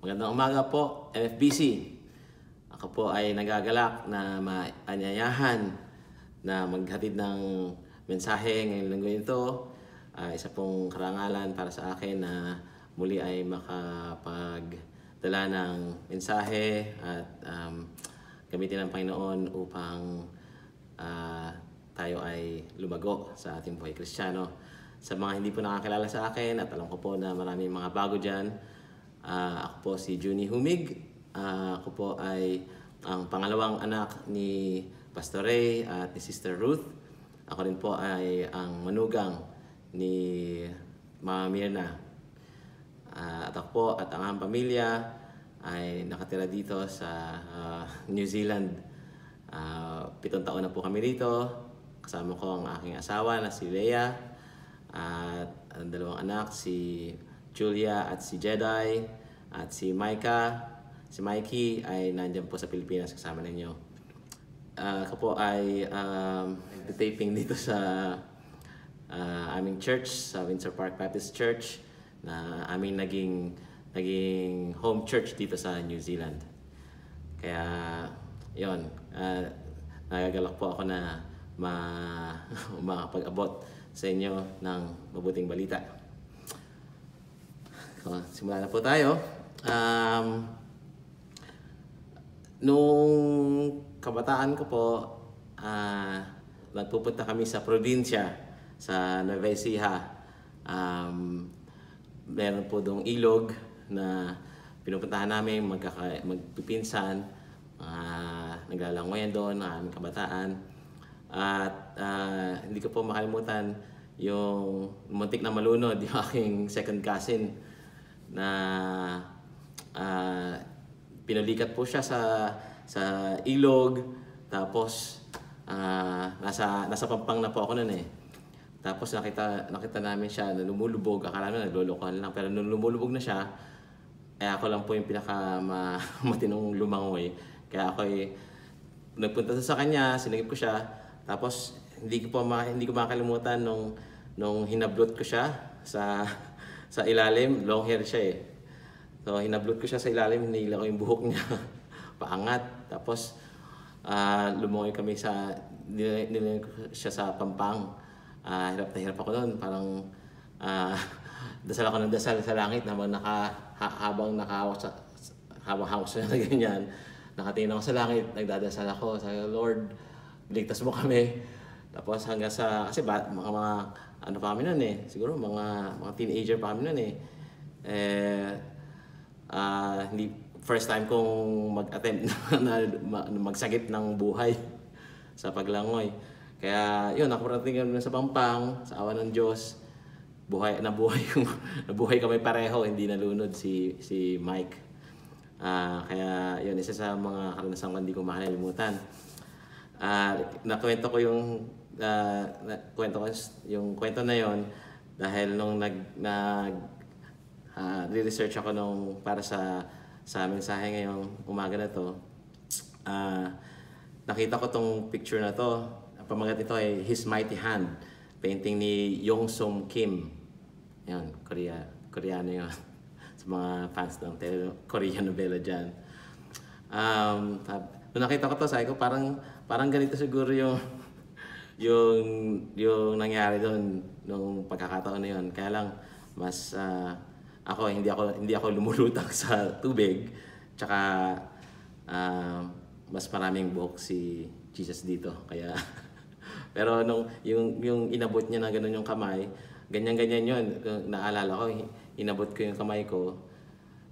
Magandang umaga po, MFBC. Ako po ay nagagalak na maanyayahan na maghatid ng mensahe ngayong linggo ito. Isa pong karangalan para sa akin na muli ay makapagdala ng mensahe at gamitin ng Panginoon upang tayo ay lumago sa ating buhay Kristiyano. Sa mga hindi po nakakilala sa akin at alam ko po na maraming mga bago dyan, ako po si Junie Humig. Ako po ay ang pangalawang anak ni Pastor Ray at ni Sister Ruth. Ako rin po ay ang manugang ni Mama Mirna. At ako po at ang aming pamilya ay nakatira dito sa New Zealand. 7 taon na po kami rito. Kasama ko ang aking asawa na si Leia at ang 2 anak, si Julia at si Jedi at si Micah. Si Mikey ay nandiyan po sa Pilipinas kasama ninyo. Ako po ay taping dito sa aming church, sa Windsor Park Baptist Church, na aming naging home church dito sa New Zealand. Kaya yon, nagagalak po ako na makapag-abot sa inyo ng mabuting balita. So, simulan na po tayo. Nung kabataan ko po, nagpupunta kami sa probinsya, sa Nueva Ecija. Meron po doong ilog na pinupuntahan namin, magpipinsan, naglalangoyan doon, ang aming kabataan. At hindi ko po makalimutan yung muntik na malunod, yung aking second cousin na pinulikat po siya sa ilog. Tapos nasa pampang na po ako noon eh. Tapos nakita namin siya na lumulubog. Akala namin naglolokohan lang, pero nung lumulubog na siya, ako lang po yung matinong lumangoy. Kaya ako ay nagpunta sa kanya, sinagip ko siya. Tapos hindi ko makalimutan nung hinablot ko siya sa ilalim. Long hair siya eh. So hinablot ko siya sa ilalim, hinila ko yung buhok niya paangat. Tapos lumangoy kami nilayan ko siya sa pampang. Hirap na hirap ako noon. Parang dasal ako ng dasal sa langit habang hawak siya na ganyan. Nakatingin ako sa langit, nagdadasal ako. Sabi ko, Lord, ligtas mo kami. Tapos hanggang kasi mga ano pa kami noon eh. Siguro mga teenager pa kami noon eh. Hindi first time kong mag-attempt na magsagip ng buhay sa paglangoy. Kaya yun, nakaparating kami sa Pampang, sa awa ng Diyos. Nabuhay kami pareho, hindi nalunod si Mike. Kaya yun, isa sa mga karanasan ko hindi ko makalimutan. Nakwento ko yung kwento na yon dahil nung re-research ako para sa mensahe ngayong umaga na to. Nakita ko tong picture na to. Pamagat ito ay His Mighty Hand, painting ni Yong-Sum Kim. Yan, Koreano yun. Sa mga fans ng Korean novela dyan. Nung nakita ko to, sabi ko parang ganito siguro yung nangyari doon nung pagkakataon na yun. Kaya lang mas hindi ako lumulutang sa tubig. Tsaka mas maraming buhok si Jesus dito. Kaya pero yung inabot niya na gano'n yung kamay, ganyan-ganyan yun. Naalala ko, inabot ko yung kamay ko.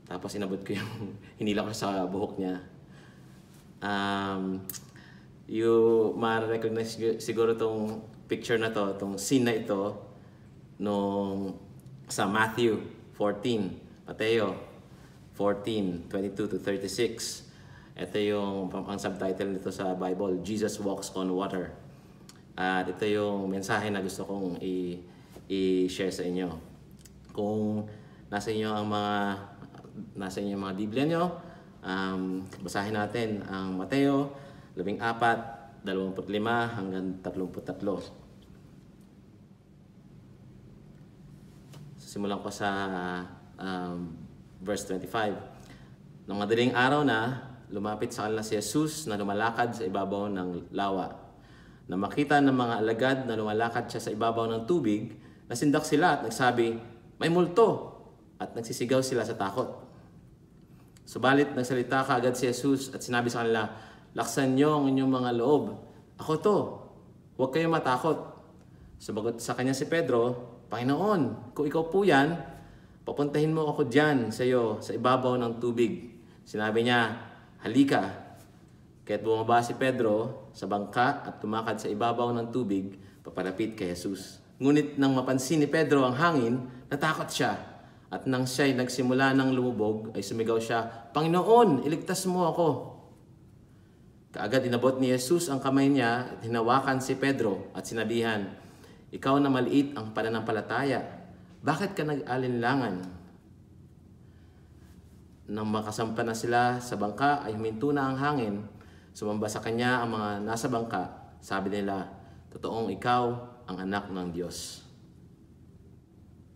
Tapos inabot ko hinila ko sa buhok niya. Ma-recognize siguro tong picture na to, tong scene na ito sa Matthew 14, Mateo 14:22-36. Ito yung ang subtitle nito sa Bible, Jesus Walks on Water. At ito yung mensahe na gusto kong i-share sa inyo. Kung nasa inyo mga Biblia nyo, basahin natin ang Mateo 14:25 hanggang 33. Simulan ko sa verse 25. Nang madaling araw na, lumapit sa kanila si Jesus na lumalakad sa ibabaw ng lawa. Na makita ng mga alagad na lumalakad siya sa ibabaw ng tubig, nasindak sila at nagsabi, "May multo!" At nagsisigaw sila sa takot. Subalit nagsalita kaagad si Jesus at sinabi sa kanila, "Laksan niyo ang inyong mga loob. Ako to. Huwag kayong matakot." Sumagot sa kanya si Pedro, "Panginoon, kung ikaw po yan, papuntahin mo ako diyan sa iyo sa ibabaw ng tubig." Sinabi niya, "Halika." Kaya't bumaba si Pedro sa bangka at tumakad sa ibabaw ng tubig papalapit kay Jesus. Ngunit nang mapansin ni Pedro ang hangin, natakot siya. At nang siya'y nagsimula ng lumubog, ay sumigaw siya, "Panginoon, iligtas mo ako." Kaagad inabot ni Jesus ang kamay niya at hinawakan si Pedro at sinabihan, "Ikaw na maliit ang pananampalataya, bakit ka nag-alinlangan?" Nang makasampa na sila sa bangka ay huminto na ang hangin. Sumamba sa kanya ang mga nasa bangka. Sabi nila, "Totoong ikaw ang anak ng Diyos."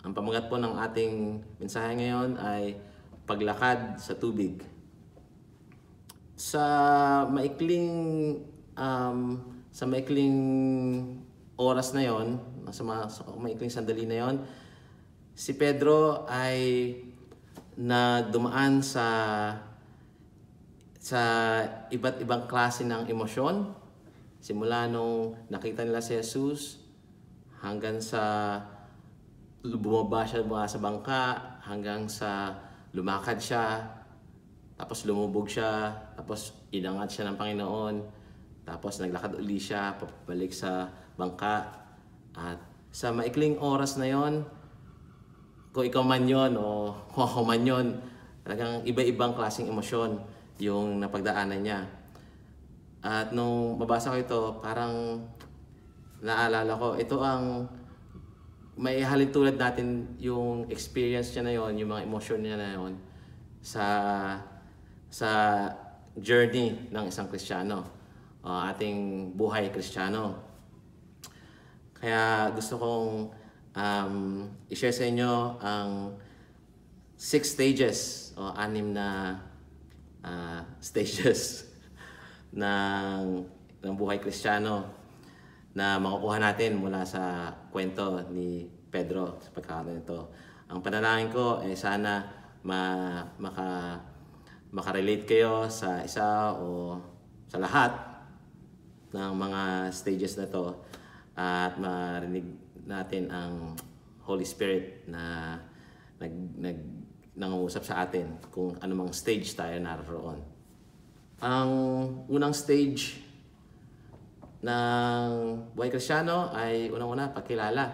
Ang pamagat po ng ating mensahe ngayon ay paglakad sa tubig. Sa maikling oras na yon, sa maikling sandali na yon, si Pedro ay dumaan sa iba't ibang klase ng emosyon. Simula nung nakita nila si Jesus, hanggang sa bumaba siya mula sa bangka, hanggang sa lumakad siya, tapos lumubog siya, tapos inangat siya ng Panginoon, tapos naglakad uli siya, pabalik sa bangka. At sa maikling oras na yon, kung ikaw man yun o kung ako man yun, talagang iba-ibang klaseng emosyon yung napagdaanan niya. At nung mabasa ko ito, parang naalala ko, ito ang may halintulad natin yung experience niya na yon, yung mga emosyon niya na yon sa journey ng isang Kristiyano, ating buhay Kristiyano. Kaya gusto kong i-share sa inyo ang 6 stages o 6 na stages ng buhay Kristiyano na makukuha natin mula sa kwento ni Pedro sa pagkakataon ito. Ang panalangin ko ay sana makarelate kayo sa isa o sa lahat ng mga stages na to at marinig natin ang Holy Spirit na nangungusap sa atin kung anumang stage tayo naroon. Ang unang stage ng buhay Kristiyano ay unang-una pagkilala.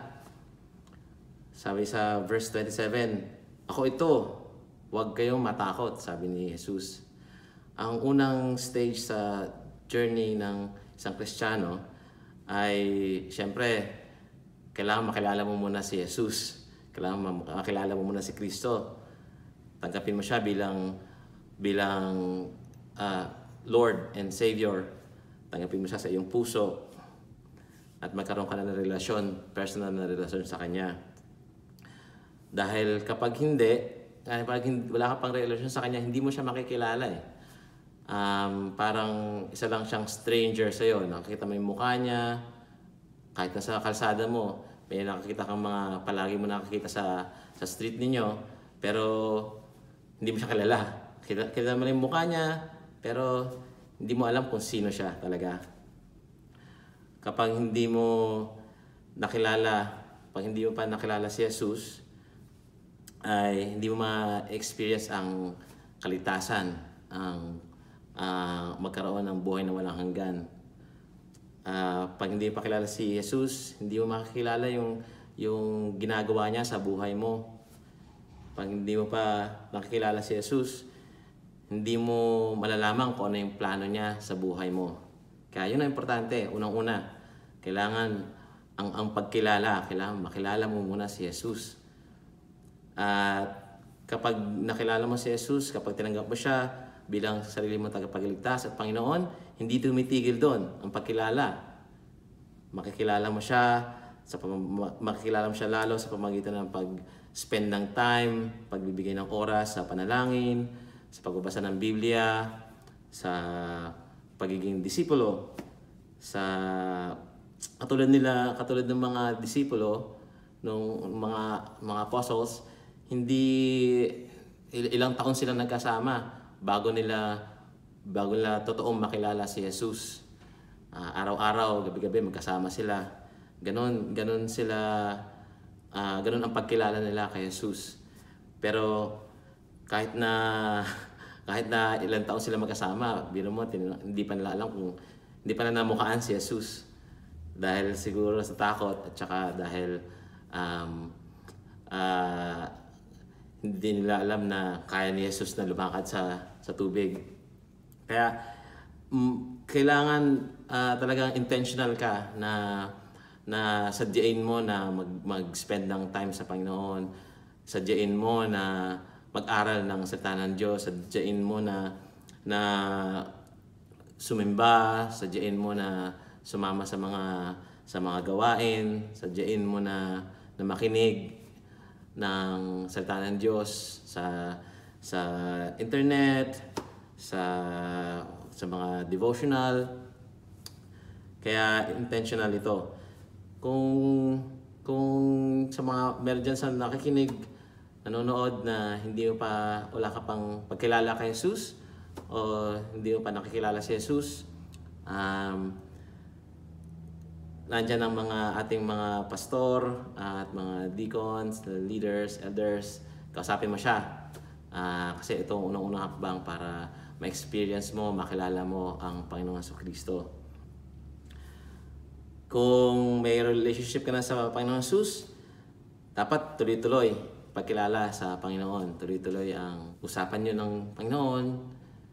Sabi sa verse 27, "Ako ito, huwag kayong matakot," sabi ni Jesus. Ang unang stage sa journey ng isang Kristiyano ay siyempre kailangan makilala mo muna si Jesus. Kailangan makilala mo muna si Kristo. Tanggapin mo siya bilang Lord and Savior. Tanggapin mo siya sa iyong puso at magkaroon ka na ng relasyon, personal na relasyon sa Kanya. Dahil kapag wala ka pang relasyon sa Kanya, hindi mo siya makikilala eh. Parang isa lang siyang stranger sa iyo. Nakikita mo yung mukha niya, kahit nasa kalsada mo, may nakakita kang palagi mo nakakita sa street ninyo, pero hindi mo siya kilala. Kilala mo lang yung mukha niya, pero hindi mo alam kung sino siya talaga. Kapag hindi mo pa nakilala si Jesus, ay hindi mo ma-experience ang kalitasan, ang magkaroon ng buhay na walang hanggan. Pag hindi pa kilala si Jesus, hindi mo makikilala yung ginagawa niya sa buhay mo. Pag hindi mo pa nakikilala si Jesus, hindi mo malalaman kung ano yung plano niya sa buhay mo. Kaya yun ang importante. Unang-una, kailangan ang pagkilala, kailangan makilala mo muna si Jesus. At kapag nakilala mo si Jesus, kapag tinanggap mo siya bilang sarili mong tagapagligtas at Panginoon, hindi tumitigil doon ang pagkilala. Makikilala mo siya lalo sa pamamagitan ng pag-spend ng time, pagbibigay ng oras sa panalangin, sa pagbabasa ng Biblia, sa pagiging disipulo, sa katulad ng mga disipulo nung mga apostles, hindi ilang taon sila nagkasama bago nila totoong makilala si Jesus. Araw-araw, gabi-gabi magkasama sila. Ganon sila, ganon ang pagkilala nila kay Jesus. Pero kahit na ilang taon sila magkasama, biro mo, hindi pa nila alam hindi pa na namukhaan si Jesus. Dahil siguro sa takot at saka dahil hindi nila alam na kaya ni Jesus na lumakad sa tubig. Kaya kailangan talagang intentional ka na sadyain mo na mag-spend ng time sa Panginoon. Sadyain mo na mag-aral ng salita ng Diyos. Sadyain mo na sumimba. Sadyain mo na sumama sa mga gawain. Sadyain mo na makinig ng salita ng Diyos sa internet, sa mga devotional. Kaya intentional ito. Kung sa mga meron dyan sa nakikinig, nanonood na wala ka pang pagkilala kay Jesus o hindi mo pa nakikilala si Jesus, nandyan ang ating mga pastor at mga deacons, leaders, elders. Kausapin mo siya. Kasi ito ang unang-unang hakbang para ma-experience mo, makilala mo ang Panginoong Jesucristo. Kung may relationship ka na sa Panginoong Jesus, dapat tuloy-tuloy pagkilala sa Panginoon. Tuloy-tuloy ang usapan nyo ng Panginoon,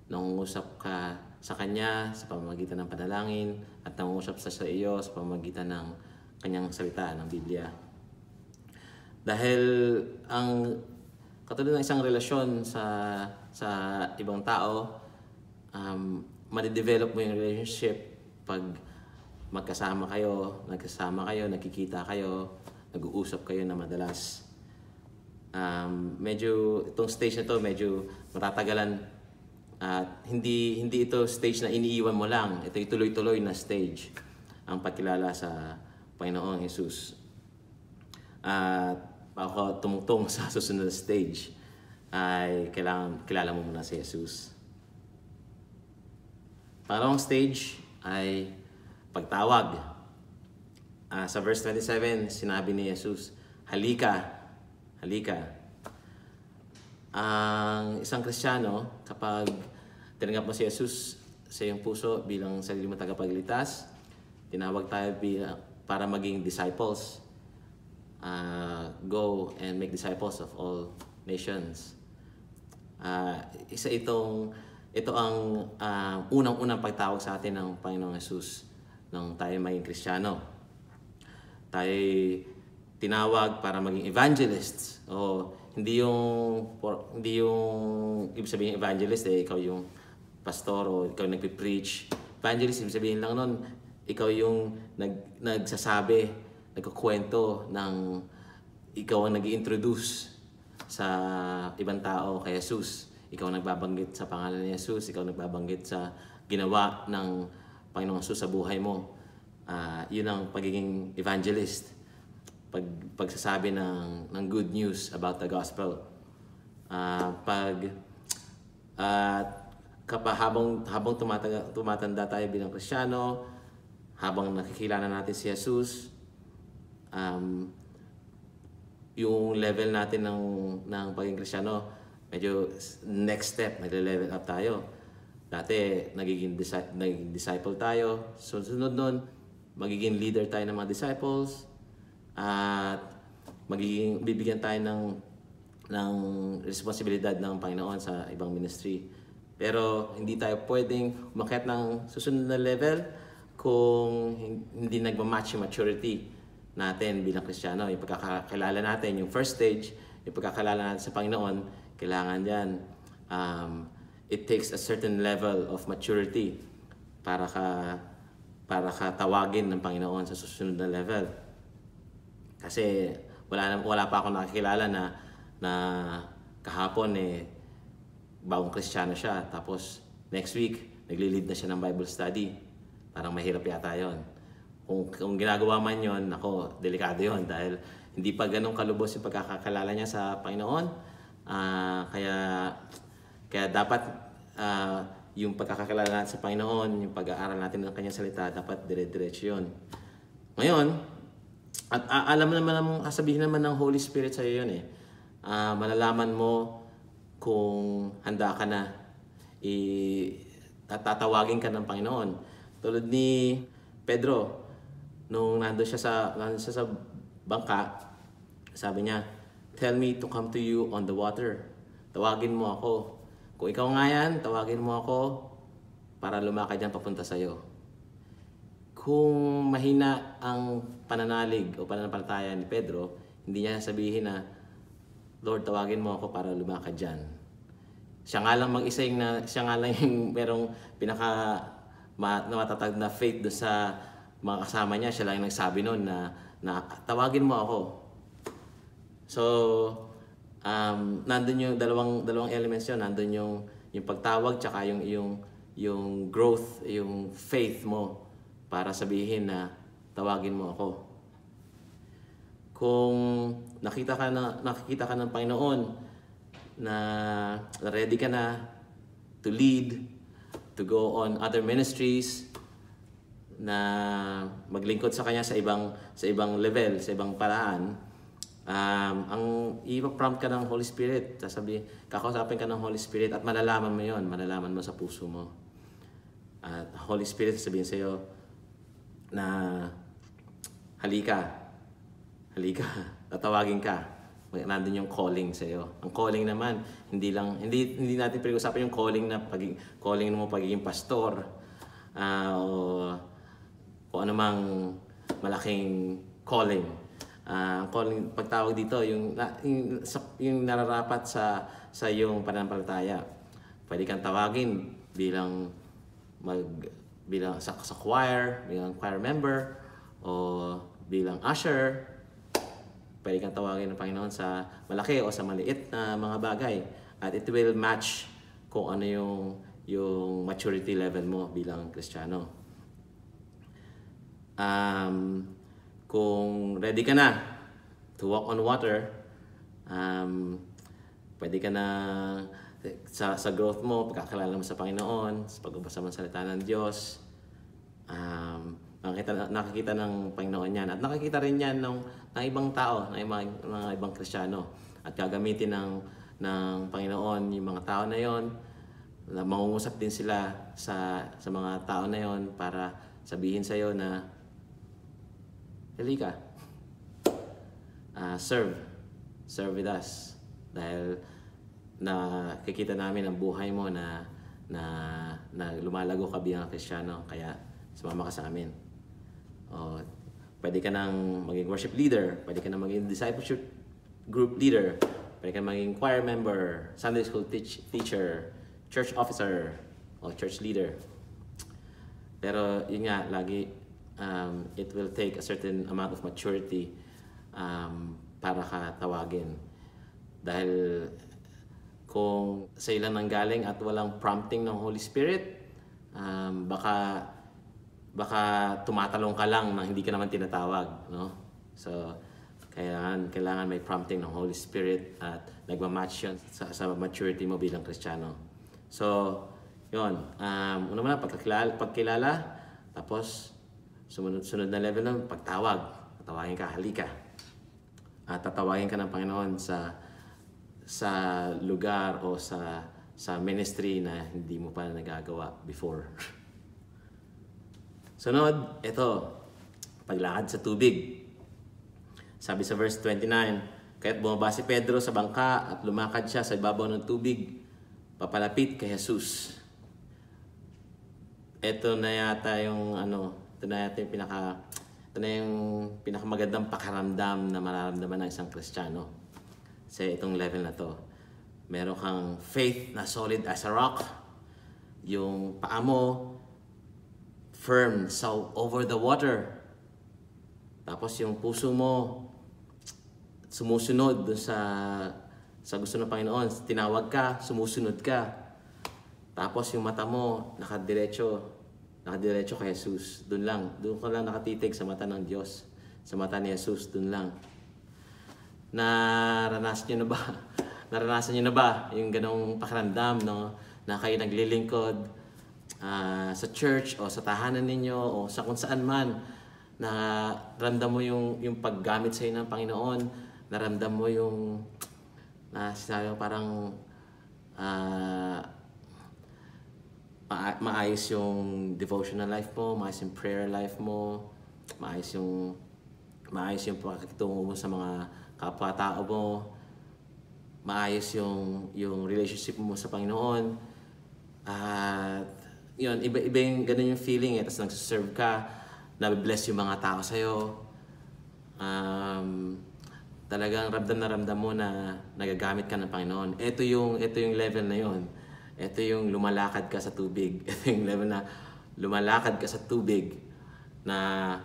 nangungusap ka sa Kanya sa pamamagitan ng panalangin at nangungusap sa iyo sa pamamagitan ng Kanyang salita ng Biblia. Dahil katulad ng isang relasyon sa ibang tao, madidevelop mo yung relationship pag nagkasama kayo, nakikita kayo, nag-uusap kayo na madalas. Medyo itong stage na to medyo matatagalan at hindi ito stage na iniiwan mo lang. Ito yung tuloy-tuloy na stage ang pagkilala sa Panginoong Jesus. At ako tumutong sa susunod na stage ay kailangan kilala mo muna si Jesus. Pangalawang stage ay pagtawag. Sa verse 27, sinabi ni Jesus, halika. Ang isang Kristiyano, kapag tinanggap mo si Jesus sa iyong puso bilang sarili mo tagapagligtas, tinawag tayo para maging disciples. Go and make disciples of all nations. Ito ang unang-unang pagtawag sa atin ng Panginoong Jesus nang tayo maging Kristiyano. Tayo tinawag para maging evangelists. Hindi yung ibig sabihin evangelist ikaw yung pastor o ikaw yung nagpe-preach. Evangelist ibig sabihin lang nun, ikaw yung nagsasabi, nagkukwento ng ikaw ang nag-i-introduce sa ibang tao kay Jesus. Ikaw ang nagbabanggit sa pangalan ni Jesus, ikaw ang nagbabanggit sa ginawa ng Panginoong Jesus sa buhay mo. Yun ang pagiging evangelist. Pagsasabi ng good news about the gospel. Habang tumatanda tayo bilang Kristiyano, habang nakikilala natin si Jesus, yung level natin ng pagiging Kristiyano, medyo next step, nag-level up tayo. Dati, nagiging disciple tayo. Sunod nun, magiging leader tayo ng mga disciples. At bibigyan tayo ng responsibilidad ng Panginoon sa ibang ministry. Pero hindi tayo pwedeng umakyat ng susunod na level kung hindi nagmamatch yung maturity natin bilang Kristiyano. Yung pagkakakilala natin, yung first stage, yung pagkakilala natin sa Panginoon, kailangan yan. It takes a certain level of maturity para ka tawagin ng Panginoon sa susunod na level. Kasi wala pa akong nakikilala na kahapon bagong Kristiyano siya. Tapos next week, nagli-lead na siya ng Bible study. Parang mahirap yata yun. Kung ginagawa man yun, ako, delikado yun dahil hindi pa ganun kalubos yung pagkakakalala niya sa Panginoon. Kaya dapat yung pagkakakilala natin sa Panginoon, yung pag-aaral natin ng Kanyang salita, dapat dire-diretso yun. Ngayon, at alam naman, sabihin naman ng Holy Spirit sa iyo yun eh. Malalaman mo kung handa ka na, tatawagin ka ng Panginoon. Tulad ni Pedro, nung nandun siya sa bangka, sabi niya, "Tell me to come to you on the water." Tawagin mo ako. Kung ikaw nga yan, tawagin mo ako para lumakad yan papunta sa'yo. Kung mahina ang pananalig o pananampalataya ni Pedro, hindi niya sabihin na, "Lord, tawagin mo ako para lumakad dyan." Siya nga lang mag-isa siya nga lang yung merong matatag na faith doon sa mga kasama niya. Siya lang yung nagsabi noon na tawagin mo ako. So, nandun yung dalawang elements yun. Nandun yung pagtawag tsaka yung growth, yung faith mo para sabihin na tawagin mo ako. Kung nakikita ka ng Panginoon na ready ka na to lead, to go on other ministries, na maglingkod sa Kanya sa ibang level, sa ibang paraan, ang ipa-prompt ka ng Holy Spirit, kakausapin ka ng Holy Spirit at malalaman mo yon, malalaman mo sa puso mo. At Holy Spirit sabihin sa iyo na halika, tatawagin ka. Nandun yung calling sa iyo. Ang calling naman, hindi natin pinag-usapan yung calling mo pagiging pastor, o anumang malaking calling. Calling, pagtawag dito, yung nararapat sa iyong pananampalataya. Pwede kang tawagin bilang sa choir, bilang choir member, o bilang usher. Pwede kang tawagin ng Panginoon sa malaki o sa maliit na mga bagay. At it will match kung ano yung maturity level mo bilang Kristiyano. Kung ready ka na to walk on water, pwede ka na sa growth mo, pagkakilala mo sa Panginoon, sa pagbabasa mo ng salita ng Diyos, nakikita ng Panginoon yan. At nakikita rin yan ng ibang tao, ng mga ibang Kristiyano. At gagamitin ng Panginoon yung mga tao na yon. Mangungusap din sila sa mga tao na yon para sabihin sa iyo na, halika, serve with us. Dahil nakikita namin ang buhay mo na lumalago ka bilang Kristiyano, kaya sumama ka sa amin. Pwede ka nang maging worship leader, pwede ka nang maging discipleship group leader, pwede ka maging choir member, Sunday school teacher, church officer, o church leader. Pero yun nga, lagi it will take a certain amount of maturity para ka tawagin. Dahil kung sa ilan nanggaling at walang prompting ng Holy Spirit, baka tumatalong ka lang na hindi ka naman tinatawag, no? So kailangan may prompting ng Holy Spirit at nagma-match yun sa maturity mo bilang Kristiyano. So, yun. Una muna, pagkilala, tapos sunod na level nun, pagtawag. Tatawagin ka, halika. At tatawagin ka ng Panginoon sa lugar o sa ministry na hindi mo pa nagagawa before. Sunod, ito, paglakad sa tubig. Sabi sa verse 29, kaya't bumaba si Pedro sa bangka at lumakad siya sa ibabaw ng tubig, papalapit kay Jesus. Ito na yata yung pinakamagandang pakaramdam na mararamdaman ng isang Kristiyano sa itong level na to. Meron kang faith na solid as a rock. Yung paa mo firm over the water. Tapos yung puso mo sumusunod dun sa gusto ng Panginoon. Tinawag ka, sumusunod ka. Tapos yung mata mo, nakadiretso kay Jesus. Doon ka lang nakatitig sa mata ng Diyos. Sa mata ni Jesus, doon lang. Naranasan nyo na ba yung ganong pakiramdam, no? Na kayo naglilingkod sa church o sa tahanan ninyo o sa kung saan man, na ramdam mo yung paggamit sa ng Panginoon, naramdam mo yung sinabi parang maayos yung devotional life mo, maayos yung prayer life mo, maayos yung pakikitungo mo sa mga kapwa-tao mo, maayos yung relationship mo sa Panginoon. At yun, iba yung ganun yung feeling Tapos nagsiserve ka, nabibless yung mga tao sa'yo. Talagang ramdam mo na nagagamit ka ng Panginoon. Ito yung level na yun. Ito yung lumalakad ka sa tubig. Ito yung level na lumalakad ka sa tubig na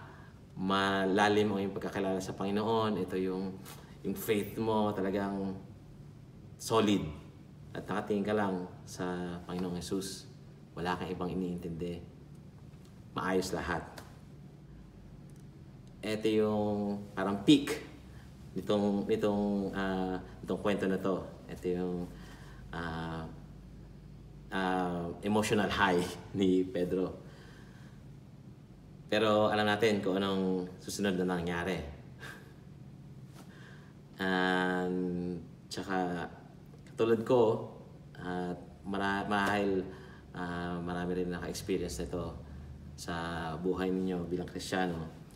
malalim mo yung pagkakilala sa Panginoon. Ito yung faith mo talagang solid. At nakatingin ka lang sa Panginoong Jesus. Wala kang ibang iniintindi. Maayos lahat. Ito yung parang peak nitong kwento na to. Ito yung emotional high ni Pedro. Pero alam natin kung anong susunod na nangyari. Tsaka katulad ko, marahil marami rin naka-experience nito sa buhay ninyo bilang Kristiyano.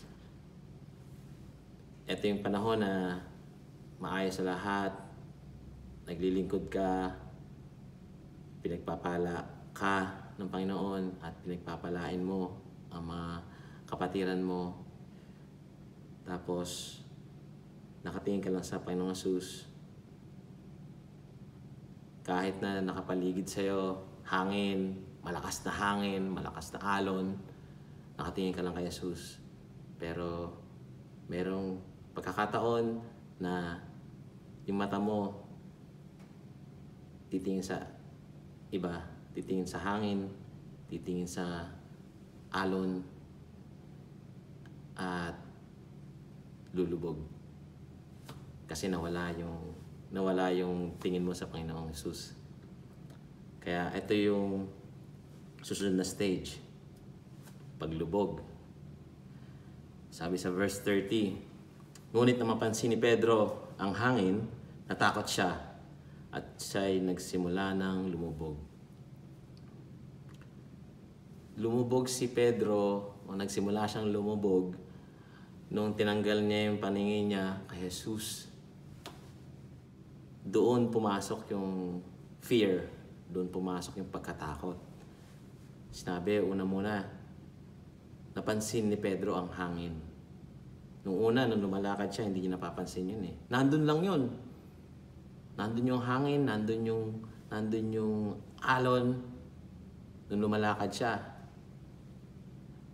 Ito yung panahon na maayos sa lahat, naglilingkod ka, pinagpapala ka ng Panginoon at pinagpapalain mo ang mga kapatiran mo. Tapos, nakatingin ka lang sa Panginoong Jesus. Kahit na nakapaligid sa'yo, hangin, malakas na alon, nakatingin ka lang kay Jesus. Pero, merong pagkakataon na yung mata mo titingin sa iba, titingin sa hangin, titingin sa alon, at lulubog. Kasi nawala yung tingin mo sa Panginoong Jesus. Kaya ito yung susunod na stage. Paglubog. Sabi sa verse 30, ngunit na mapansin ni Pedro ang hangin, natakot siya at siya'y nagsimula ng lumubog. Lumubog si Pedro, o nagsimula siyang lumubog, nung tinanggal niya yung paningin niya kay Jesus. Doon pumasok yung fear, doon pumasok yung pagkatakot. Sinabi, nung napansin ni Pedro ang hangin. Nung lumalakad siya, hindi niya napapansin yun Nandun lang yun. Nandun yung hangin, nandun yung alon, nung lumalakad siya.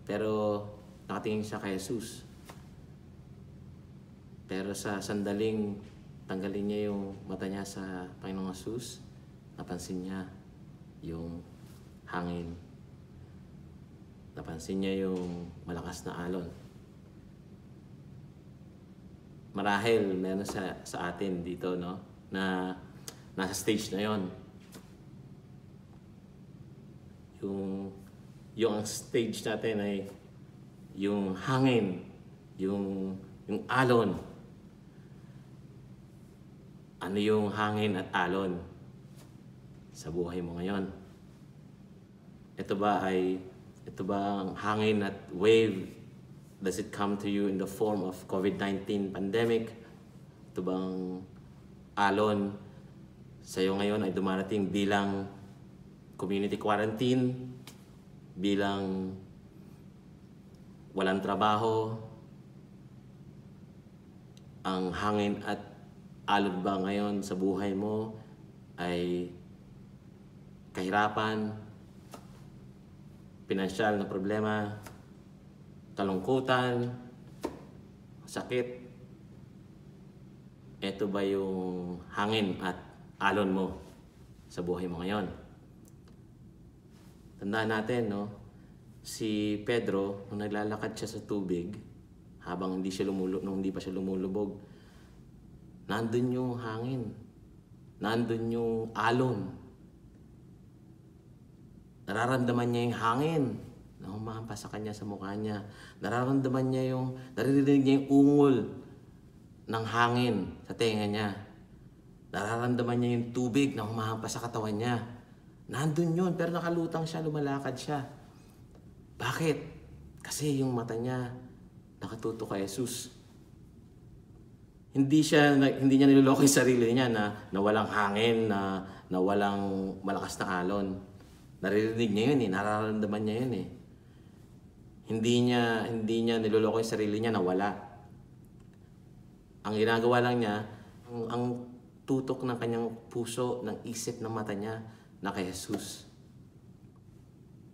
Pero nakatingin siya kay Jesus. Pero sa sandaling tanggalin niya yung mata niya sa Panginoong Jesus, napansin niya yung hangin. Napansin niya yung malakas na alon. Marahil meron sa atin dito, no, na nasa stage na yon. Yung stage natin ay yung hangin, yung alon. Ano yung hangin at alon sa buhay mo ngayon? Ito ba ang hangin at wave? Does it come to you in the form of COVID-19 pandemic? Ito bang alon sa iyo ngayon ay dumarating bilang community quarantine, bilang walang trabaho? Ang hangin at alon ba ngayon sa buhay mo ay kahirapan, pinansyal na problema, kalungkutan, sakit? Ito ba yung hangin at alon mo sa buhay mo ngayon? Tandaan natin, no? Si Pedro, nung naglalakad siya sa tubig, habang nung hindi pa siya lumulubog, nandun yung hangin, nandun yung alon. Nararamdaman niya yung hangin na humahampas sa kanya sa mukha niya. Naririnig niya yung ungol ng hangin sa tenga niya. Nararamdaman niya yung tubig na humahampas sa katawan niya. Nandun yun, pero nakalutang siya, lumalakad siya. Bakit? Kasi yung mata niya nakatutok kay Jesus. Hindi niya niloloko yung sarili niya na walang hangin, na walang malakas na alon. Naririnig niya yun nararamdaman niya yun Hindi niya niloloko yung sarili niya na wala. Ang ginagawa lang niya, ang tutok ng kanyang puso, ng isip, ng mata niya na kay Jesus.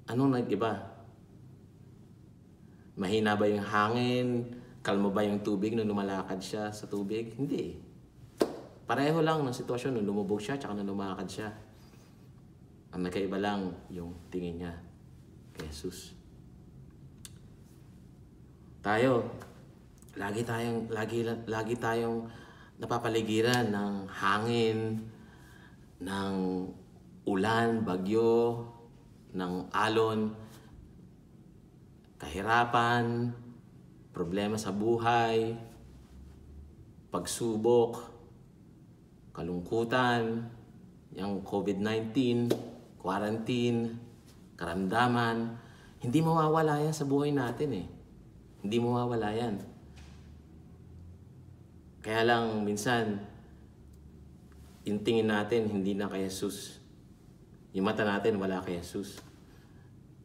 Anong nag-iba? Mahina ba yung hangin? Kalma ba yung tubig nung lumalakad siya sa tubig? Hindi. Pareho lang ng sitwasyon nung lumubog siya at nung lumakad siya. Ang nagkaiba lang yung tingin niya kay Jesus. Lagi tayong napapaligiran ng hangin, ng ulan, bagyo, ng alon, kahirapan, problema sa buhay, pagsubok, kalungkutan, yung COVID-19, quarantine, karamdaman. Hindi mawawala yan sa buhay natin Hindi mawawala yan. Kaya lang minsan, yung tingin natin hindi na kay Jesus. Yung mata natin wala kay Jesus.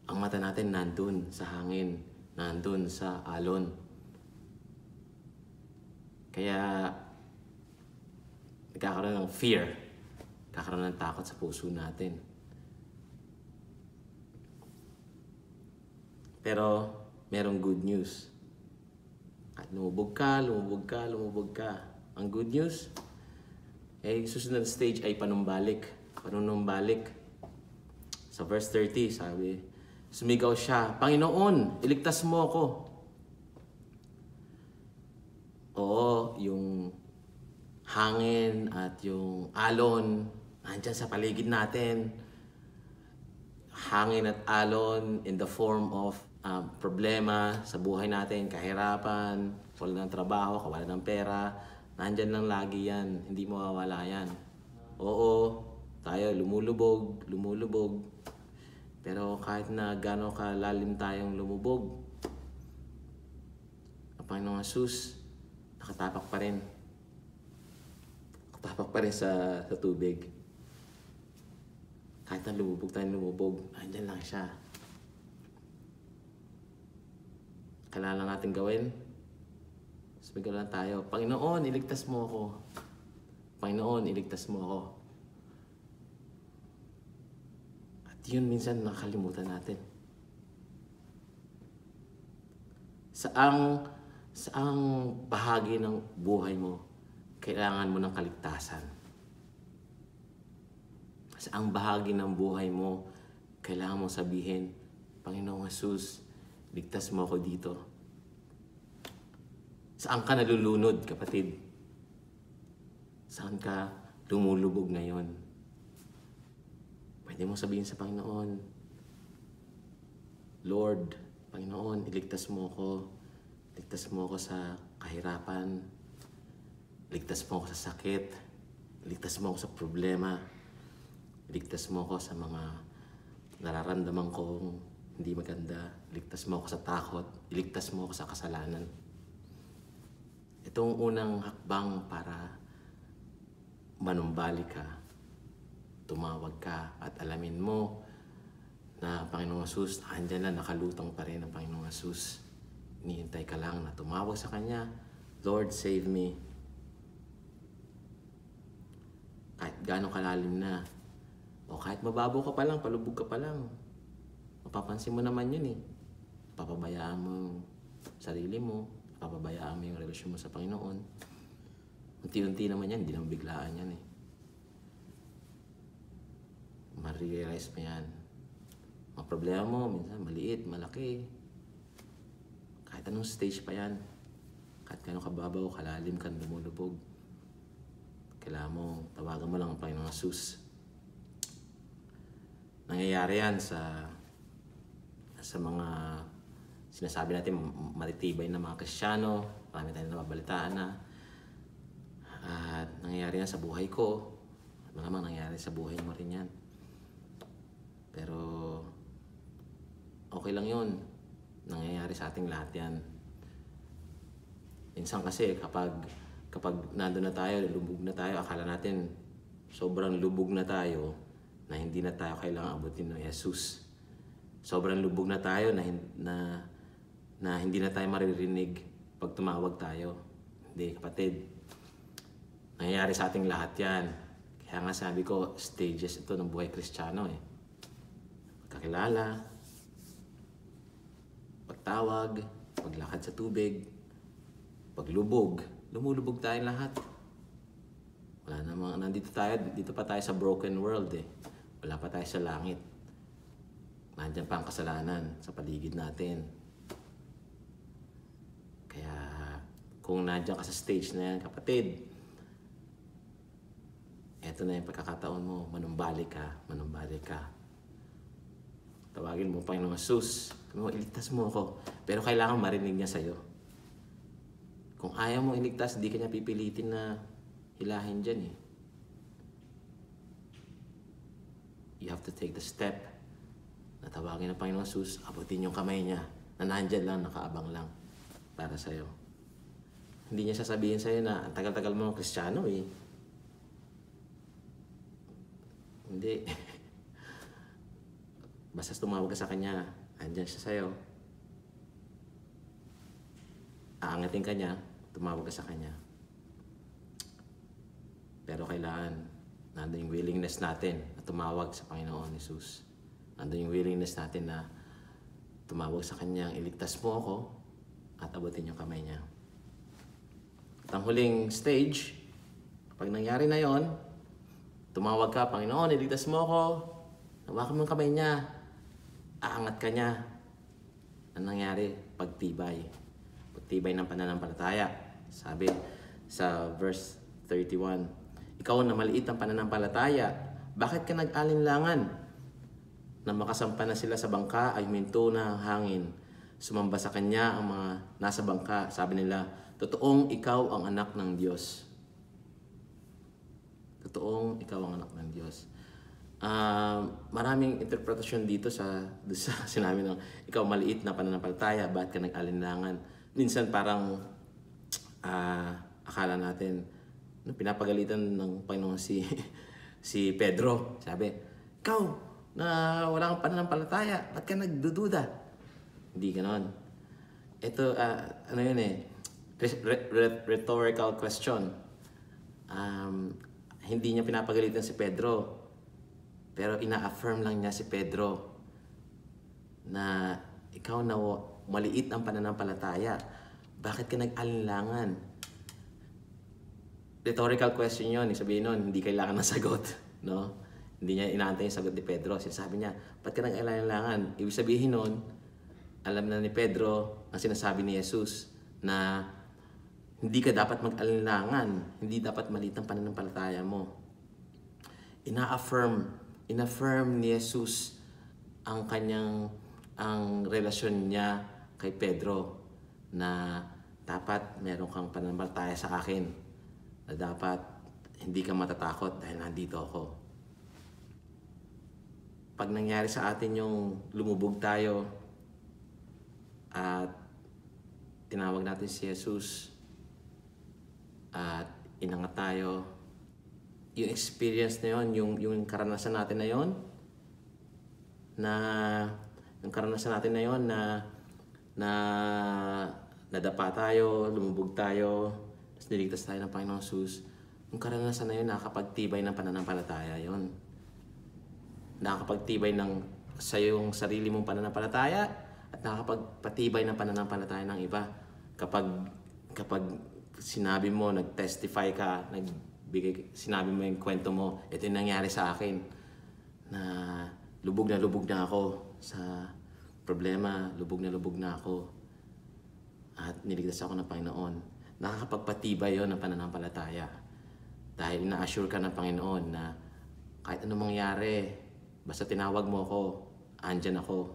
Ang mata natin nandun sa hangin, nandun sa alon. Kaya nagkakaroon ng fear, nagkakaroon ng takot sa puso natin. Pero merong good news. At lumubog ka. Ang good news, susunod na stage ay panumbalik. Sa verse 30, sabi, sumigaw siya, Panginoon, iligtas mo ako. Oo, yung hangin at yung alon, nandyan sa paligid natin. Hangin at alon in the form of problema sa buhay natin, kahirapan, wala ng trabaho, kawalan ng pera, nandyan lang lagi yan, hindi mawawala yan. Oo, tayo lumulubog, pero kahit na gano'ng kalalim tayong lumubog, ang Panginoong Jesus, nakatapak pa rin. Nakatapak pa rin sa tubig. Kahit na lumubog, nandyan lang siya. Kailangan natin gawin. Sumigaw lang tayo, Panginoon, iligtas mo ako. Panginoon, iligtas mo ako. At yun minsan nakakalimutan natin. Saang bahagi ng buhay mo kailangan mo ng kaligtasan? Saang bahagi ng buhay mo kailangan mo sabihin, Panginoong Jesus, ligtas mo ako dito. Saan ka nalulunod, kapatid? Saan ka lumulubog ngayon? Pwede mo sabihin sa Panginoon, Lord, Panginoon, iligtas mo ako. Ligtas mo ako sa kahirapan. Ligtas mo ako sa sakit. Ligtas mo ako sa problema. Ligtas mo ako sa mga nararamdaman kong hindi maganda. Ligtas mo ako sa takot. Iligtas mo ako sa kasalanan. Itong unang hakbang para manumbalik ka, tumawag ka at alamin mo na Panginoong Jesus, andyan na, nakalutang pa rin ang Panginoong Jesus. Hinihintay ka lang na tumawag sa Kanya, Lord, save me. Kahit gaano kalalim na, o kahit mababaw ka pa lang, palubog ka pa lang, mapapansin mo naman yun Papabayaan mo yung sarili mo, papabayaan mo yung relasyon mo sa Panginoon. Unti-unti naman yan, hindi naman biglaan yan eh. Ma-realize mo yan. Mga problema mo, minsan maliit, malaki. Kahit anong stage pa yan. Kahit gano'ng kababaw, kalalim ka, lumulubog. Kailangan mo, tawagan mo lang ang Panginoong Jesus. Nangyayari yan sa mga sinasabi natin matitibay na mga Kristiyano. Marami tayong nababalitaan na. At nangyayari yan sa buhay ko. Malamang nangyayari sa buhay mo rin yan. Pero okay lang yun. Nangyayari sa ating lahat yan. Minsan kasi kapag nandun na tayo, lubog na tayo, akala natin sobrang lubog na tayo na hindi na tayo kailangan abutin ng Jesus. Sobrang lubog na tayo na hindi na tayo maririnig pag tumawag tayo. Hindi, kapatid. Nangyayari sa ating lahat yan. Kaya nga sabi ko, stages ito ng buhay Kristiyano eh. Pagkakilala, pagtawag, paglakad sa tubig, paglubog. Lumulubog tayo lahat. Wala namang, dito pa tayo sa broken world eh. Wala pa tayo sa langit. Nandiyan pa ang kasalanan sa paligid natin. Kaya kung nandiyan ka sa stage na yan, kapatid, eto na yung pagkakataon mo, manumbalik ka. Tawagin mo Panginoong Jesus, iligtas mo ako. Pero kailangan marinig niya sa'yo. Kung ayaw mo iligtas, hindi ka niya pipilitin na hilahin dyan eh. You have to take the step na tawagin ng Panginoong Jesus, abutin yung kamay niya na nandyan lang, nakaabang lang para sa'yo. Hindi niya sasabihin sa'yo na ang tagal-tagal mo ng Kristiyano eh. Hindi. Basta tumawag ka sa Kanya, andyan siya sa'yo. Aangatin ka niya, tumawag ka sa Kanya. Pero kailangan, nandun yung willingness natin na tumawag sa Panginoon Jesus. Nandun yung willingness natin na tumawag sa Kanya, iligtas mo ako at abutin yung kamay niya. At ang huling stage, kapag nangyari na yon, tumawag ka, Panginoon, iligtas mo ako, hawakan mo yung kamay niya, aangat ka niya. Ang nangyari, pagtibay. Pagtibay ng pananampalataya. Sabi sa verse 31, ikaw na maliit ang pananampalataya, bakit ka nag-alinlangan? Na makasampa na sila sa bangka ay huminto na ang hangin. Sumamba sa kanya ang mga nasa bangka. Sabi nila, totoong ikaw ang anak ng Diyos. Totoong ikaw ang anak ng Diyos. Maraming interpretasyon dito sa sinabi ng ikaw maliit na pananampalataya, bakit ka nag-alinlangan? Minsan parang akala natin pinapagalitan ng Panginoon si Pedro. Sabi, ikaw na wala kang pananampalataya, ba't ka nagdududa? Hindi ganon. Ito, ano yun eh, rhetorical question. Hindi niya pinapagalitan si Pedro, pero ina-affirm lang niya si Pedro na ikaw na maliit ang pananampalataya, bakit ka nag-alinlangan? Rhetorical question yun, sabihin nun, hindi kailangan ng sagot, no? Hindi niya inaantay yung sagot ni Pedro. Sinasabi niya, ba't ka nag-alinlangan? Ibig sabihin nun, alam na ni Pedro ang sinasabi ni Jesus na hindi ka dapat mag-alinlangan, hindi dapat maliit ang pananampalataya mo. Ina-affirm ni Jesus ang relasyon niya kay Pedro na dapat meron kang pananampalataya sa akin, na dapat hindi ka matatakot dahil nandito ako. Pag nangyari sa atin yung lumubog tayo at tinawag natin si Jesus at inangat tayo, yung experience na yun, yung karanasan natin na yun, na nadapa tayo, lumubog tayo, tapos niligtas tayo ng Panginoong Jesus, yung karanasan na yun, nakakapagtibay ng pananampalataya yun. Nakakapagtibay sa yung sarili mong pananampalataya at nakakapagpatibay ng pananampalataya ng iba. Kapag sinabi mo, nag-testify ka, sinabi mo yung kwento mo, ito yung nangyari sa akin, na lubog na ako sa problema, lubog na ako, at niligtas ako ng Panginoon. Nakakapagpatibay yon ng pananampalataya. Dahil na-assure ka ng Panginoon na kahit anong mangyari, basta tinawag mo ako, andyan ako.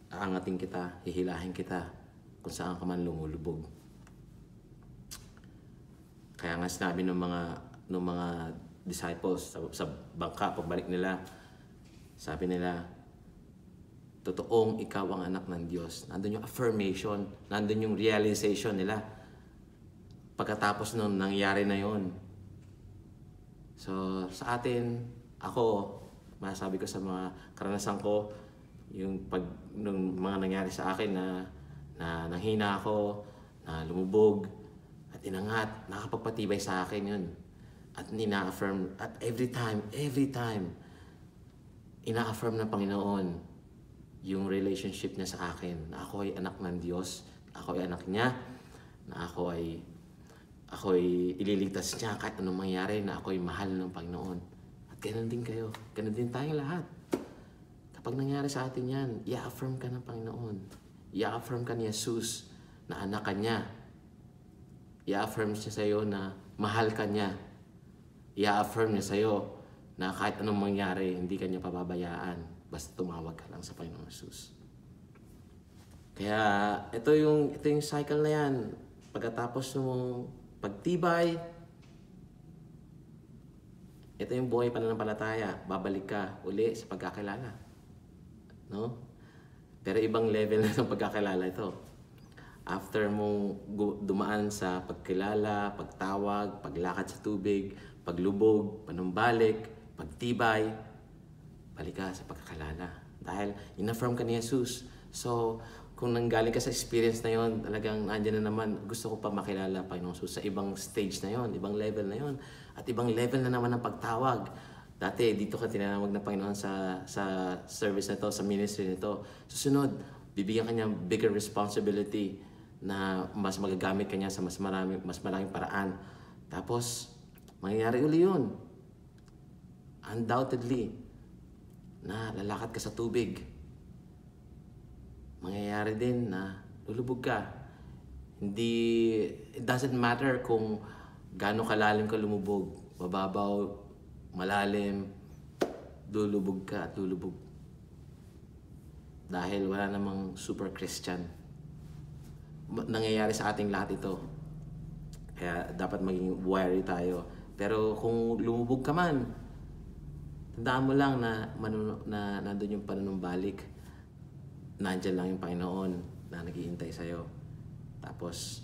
Aangatin kita, hihilahin kita kung saan ka man lumulubog. Kaya nga sinabi ng mga disciples sa bangka, pagbalik nila, sabi nila, totoong ikaw ang anak ng Diyos. Nandun yung affirmation, nandun yung realization nila. Pagkatapos nung nangyari na yon. So sa atin, ako, masasabi ko sa mga karanasan ko, nung mga nangyari sa akin na nanghina ako, na lumubog, at inangat, nakapagpatibay sa akin yun. At ina-affirm, at every time, ina-affirm ng Panginoon yung relationship niya sa akin, na ako ay anak ng Diyos, ako ay anak niya, na ako ay ililigtas niya kahit anong mangyari, na ako ay mahal ng Panginoon. At ganoon din kayo, ganoon din tayong lahat. Kapag nangyari sa atin yan, i-affirm ka ng Panginoon. I-affirm ka ni Jesus na anak ka niya. I-affirm siya sa iyo na mahal ka niya. I-affirm niya sa iyo na kahit anong mangyari, hindi ka niya pababayaan. Basta tumawag ka lang sa Panginoon Jesus. Kaya ito yung cycle na yan. Pagkatapos ng pagtibay, ito yung buhay pananampalataya. Babalik ka uli sa pagkakilala. No? Pero ibang level na ng pagkakilala ito. After mong dumaan sa pagkilala, pagtawag, paglakad sa tubig, paglubog, panumbalik, pagtibay, balik ka sa pagkakilala. Dahil in-affirm ka ni Jesus. So, kung nanggaling ka sa experience na yon, talagang nandiyan na naman, gusto ko pa makilala Panginoon Jesus sa ibang stage na yon, ibang level na yon, at ibang level na naman ng pagtawag. Dati, dito ka tinawag ng Panginoon sa service na to, sa ministry nito. Susunod, bibigyan ka niya bigger responsibility na mas magagamit ka niya sa mas maraming paraan. Tapos, mangyayari uli yun. Undoubtedly, na lalakad ka sa tubig. Mangyayari din na lulubog ka. It doesn't matter kung gaano kalalim ka lumubog. Mababaw, malalim, lulubog ka at lulubog. Dahil wala namang super Christian. Nangyayari sa ating lahat ito. Kaya dapat maging wary tayo. Pero kung lumubog ka man, tandaan mo lang na nandun yung panunumbalik. Nandyan lang yung Panginoon na naghihintay sa'yo. Tapos,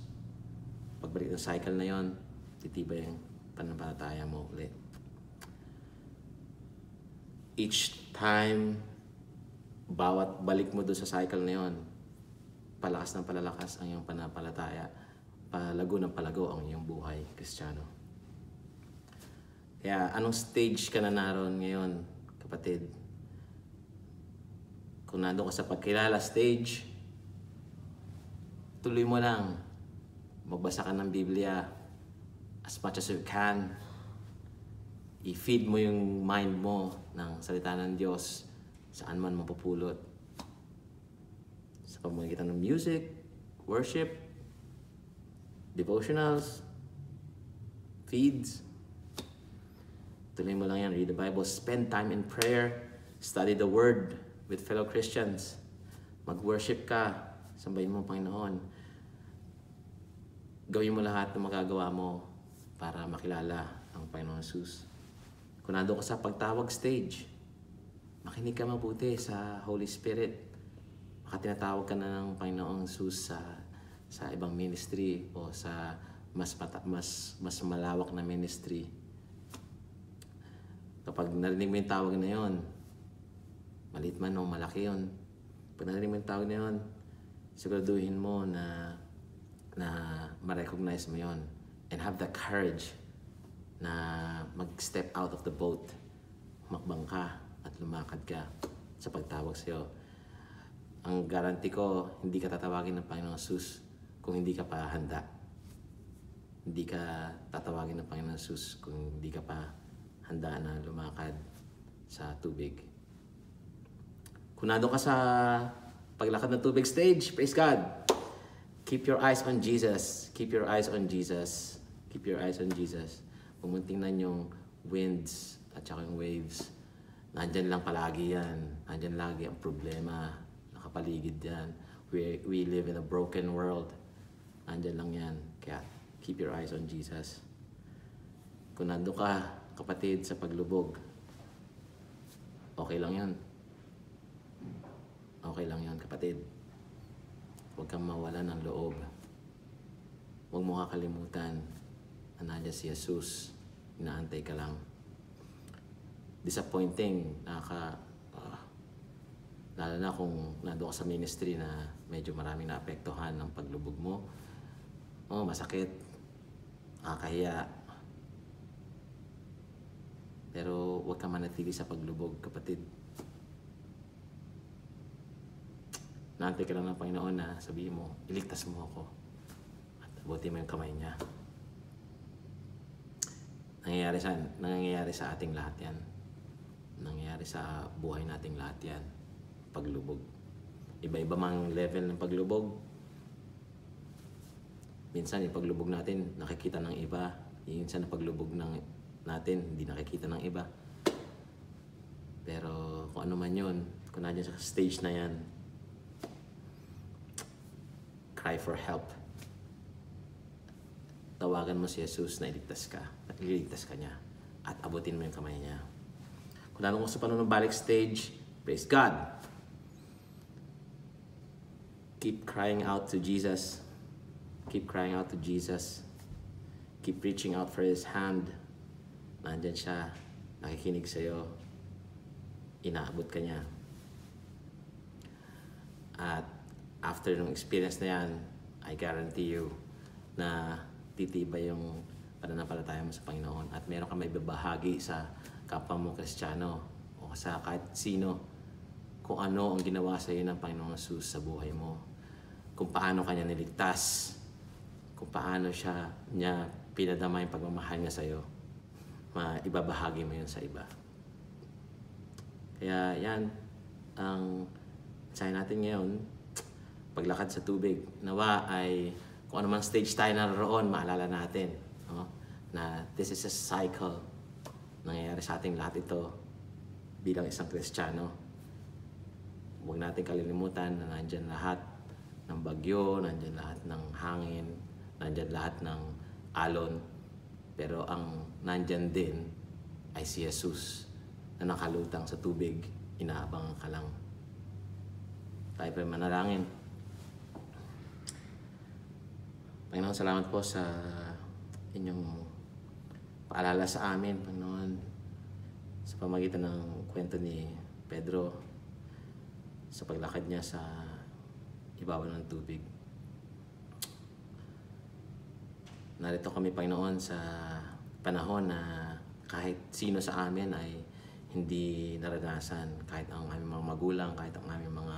pagbalik ng cycle na yon, titibay yung pananampalataya mo ulit. Each time, bawat balik mo doon sa cycle na yon, palakas ng palalakas ang iyong pananampalataya. Palago ng palago ang iyong buhay, Kristiyano. Kaya, anong stage ka na naroon ngayon, kapatid? Kung nandun ka sa pagkilala stage, tuloy mo lang. Magbasa ka ng Biblia as much as you can. I-feed mo yung mind mo ng salita ng Diyos saan man mapupulot. Sa pamamagitan ng music, worship, devotionals, feeds. Tuloy mo lang yan. Read the Bible. Spend time in prayer. Study the Word with fellow Christians. Mag-worship ka. Sambahin mo ang Panginoon. Gawin mo lahat ng magagawa mo para makilala ang Panginoon Jesus. Kung nandun ka sa pagtawag stage, makinig ka mabuti sa Holy Spirit. Baka tinatawag ka na ng Panginoon Jesus sa ibang ministry o sa mas malawak na ministry. Kapag narinig mo yung tawag na yon, maliit man o malaki yun, pag narinig mo yung tawag na yun, siguraduhin mo na ma-recognize mo yon and have the courage na mag-step out of the boat, makbang ka at lumakad ka sa pagtawag sa'yo. Ang guarantee ko, hindi ka tatawagin ng Panginoon Jesus kung hindi ka pa handa. hindi ka tatawagin ng Panginoon Jesus kung hindi ka pa handa na lumakad sa tubig. Kung nandun ka sa paglakad ng tubig stage, praise God. Keep your eyes on Jesus. Keep your eyes on Jesus. Keep your eyes on Jesus. Kung mong tingnan yung winds at saka yung waves, nandyan lang palagi yan. Nandyan lagi ang problema. Nakapaligid yan. We live in a broken world. Nandyan lang yan. Kaya keep your eyes on Jesus. Kung nandun ka, kapatid, sa paglubog, okay lang yan. Okay lang yan, kapatid. Huwag kang mawala ng loob. Huwag mo kakalimutan na nandiyan si Jesus. Inaantay ka lang. Disappointing, lalo na kung nandun ka sa ministry na medyo maraming naapektuhan ng paglubog mo. Masakit. Nakakahiya. Pero huwag kang manatili sa paglubog, kapatid. Naantay ka lang ng Panginoon na sabihin mo, iligtas mo ako. At abutin mo yung kamay niya. Nangyayari sa ating lahat yan. Nangyayari sa buhay nating lahat yan. Paglubog. Iba-iba mang level ng paglubog. Minsan yung paglubog natin nakikita ng iba. Minsan yung paglubog natin hindi nakikita ng iba. Pero kung ano man yun, kung nandiyan sa stage na yan, cry for help. Tawagan mo si Jesus na iligtas ka. At ililigtas ka niya. At abutin mo yung kamay niya. Kung lalong sa panunumbalik stage, praise God. Keep crying out to Jesus. Keep crying out to Jesus. Keep reaching out for His hand. Nandyan siya. Nakikinig sa'yo. Inaabot ka niya. At after ng experience na yan, I guarantee you na titibay yung pananampalataya mo sa Panginoon at meron ka may babahagi sa kapwa mo Kristiyano o sa kahit sino kung ano ang ginawa sa iyo ng Panginoong Jesus sa buhay mo. Kung paano kanya niligtas, kung paano niya pinadama yung pagmamahal niya sa iyo. Ibabahagi mo yun sa iba. Kaya yan ang mensahe natin ngayon. Paglakad sa tubig, nawa ay kung anumang stage tayo naroon, maalala natin na this is a cycle. Nangyayari sa ating lahat ito bilang isang Kristiyano. Huwag natin kalilimutan na nandyan lahat ng bagyo, nandyan lahat ng hangin, nandyan lahat ng alon. Pero ang nandyan din ay si Jesus na nakalutang sa tubig, inaabangan ka lang. Tayo pa manalangin. Panginoon, salamat po sa inyong paalala sa amin, Panginoon, sa pamagitan ng kwento ni Pedro sa paglakad niya sa ibabaw ng tubig. Narito kami, Panginoon, sa panahon na kahit sino sa amin ay hindi naranasan, kahit ang aming mga magulang, kahit ang aming mga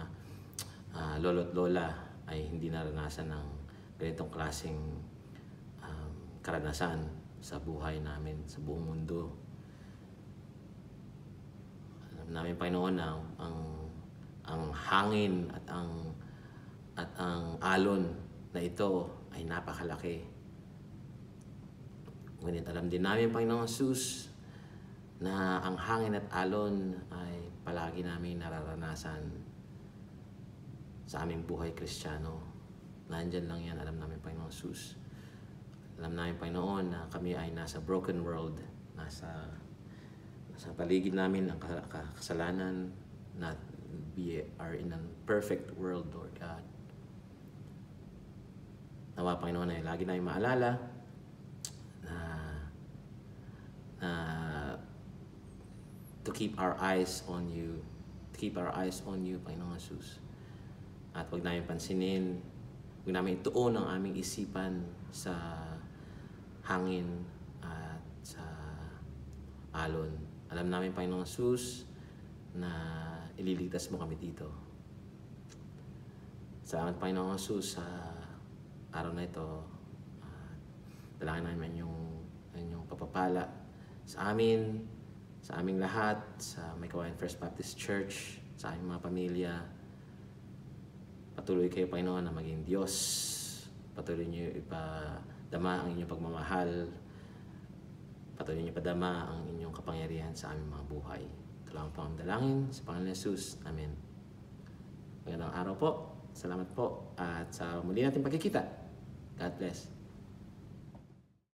lolo't lola ay hindi naranasan ng ganitong klaseng karanasan sa buhay namin, sa buong mundo. Alam namin, Panginoon, na ang hangin at ang alon na ito ay napakalaki. Ngunit alam din namin, Panginoong Jesus, na ang hangin at alon ay palagi namin nararanasan sa aming buhay Kristiyano. Nandyan lang yan, alam namin, Panginoon Jesus. Alam namin, Panginoon, na kami ay nasa broken world, nasa paligid namin ang kasalanan, na we are in a perfect world, Lord God. Nawa, Panginoon, ay lagi namin maalala na to keep our eyes on you, Panginoon Jesus. At huwag namin pansinin, huwag namin ituon ang aming isipan sa hangin at sa alon. Alam namin, Panginoong Jesus, na ililigtas mo kami dito. Salamat, Panginoong Jesus, sa araw na ito. Dalangin namin yung papapala sa amin, sa aming lahat, sa May Kawayan First Baptist Church, sa aming mga pamilya. Patuloy kayo, Panginoon, na maging Diyos. Patuloy niyo ipadama ang inyong pagmamahal. Patuloy niyo ipadama ang inyong kapangyarihan sa aming mga buhay. Ito lang po ang dalangin sa Panginoon Jesus. Amen. Magandang araw po. Salamat po. At sa muli natin pagkikita. God bless.